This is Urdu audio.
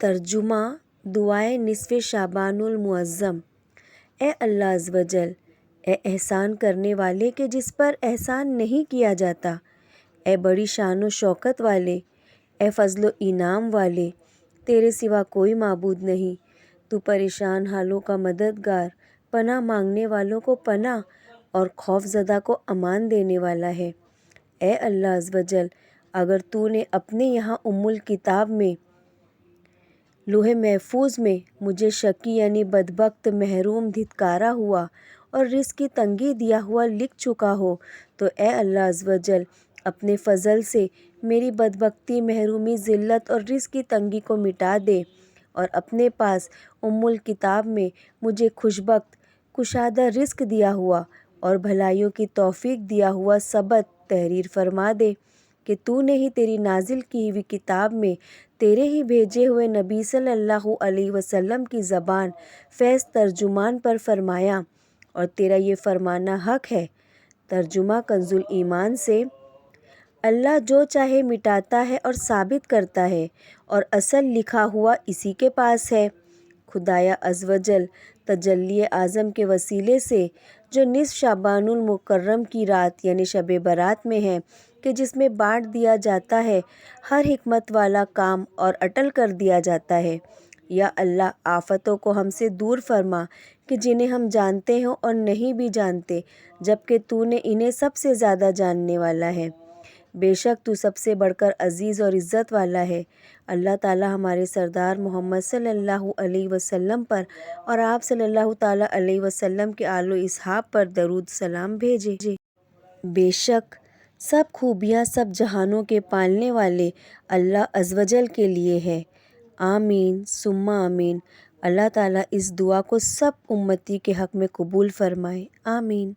ترجمہ دعائے نصف شعبان المعظم۔ اے اللہ عز و جل، اے احسان کرنے والے کہ جس پر احسان نہیں کیا جاتا، اے بڑی شان و شوکت والے، اے فضل و انعام والے، تیرے سوا کوئی معبود نہیں۔ تو پریشان حالوں کا مددگار، پناہ مانگنے والوں کو پناہ اور خوف زدہ کو امان دینے والا ہے۔ اے اللہ عز و جل، اگر تو نے اپنے یہاں الکتاب میں لوح محفوظ میں مجھے شقی یعنی بدبخت، محروم، دھتکارا ہوا اور رزق کی تنگی دیا ہوا لکھ چکا ہو تو اے اللہ عز و جل اپنے فضل سے میری بدبختی، محرومی، ذلت اور رزق کی تنگی کو مٹا دے، اور اپنے پاس الکتاب میں مجھے خوشبخت، کشادہ رزق دیا ہوا اور بھلائیوں کی توفیق دیا ہوا ثبت تحریر فرما دے کہ تو نے ہی تیری نازل کی ہوئی کتاب میں تیرے ہی بھیجے ہوئے نبی صلی اللہ علیہ وسلم کی زبان فیض ترجمان پر فرمایا، اور تیرا یہ فرمانا حق ہے۔ ترجمہ کنز ایمان سے۔ اللہ جو چاہے مٹاتا ہے اور ثابت کرتا ہے، اور اصل لکھا ہوا اسی کے پاس ہے۔ خدایا عز و جل تجلی اعظم کے وسیلے سے جو نصف شعبان المکرم کی رات یعنی شب برات میں ہے کہ جس میں بانٹ دیا جاتا ہے ہر حکمت والا کام اور اٹل کر دیا جاتا ہے، یا اللہ آفتوں کو ہم سے دور فرما کہ جنہیں ہم جانتے ہوں اور نہیں بھی جانتے، جبکہ تو نے انہیں سب سے زیادہ جاننے والا ہے۔ بے شک تو سب سے بڑھ کر عزیز اور عزت والا ہے۔ اللہ تعالیٰ ہمارے سردار محمد صلی اللہ علیہ وسلم پر اور آپ صلی اللہ تعالیٰ علیہ وسلم کے آل و اصحاب پر درود سلام بھیجے۔ بے شک سب خوبیاں سب جہانوں کے پالنے والے اللہ عز و جل کے لیے ہے۔ آمین ثم آمین۔ اللہ تعالیٰ اس دعا کو سب امتی کے حق میں قبول فرمائے۔ آمین۔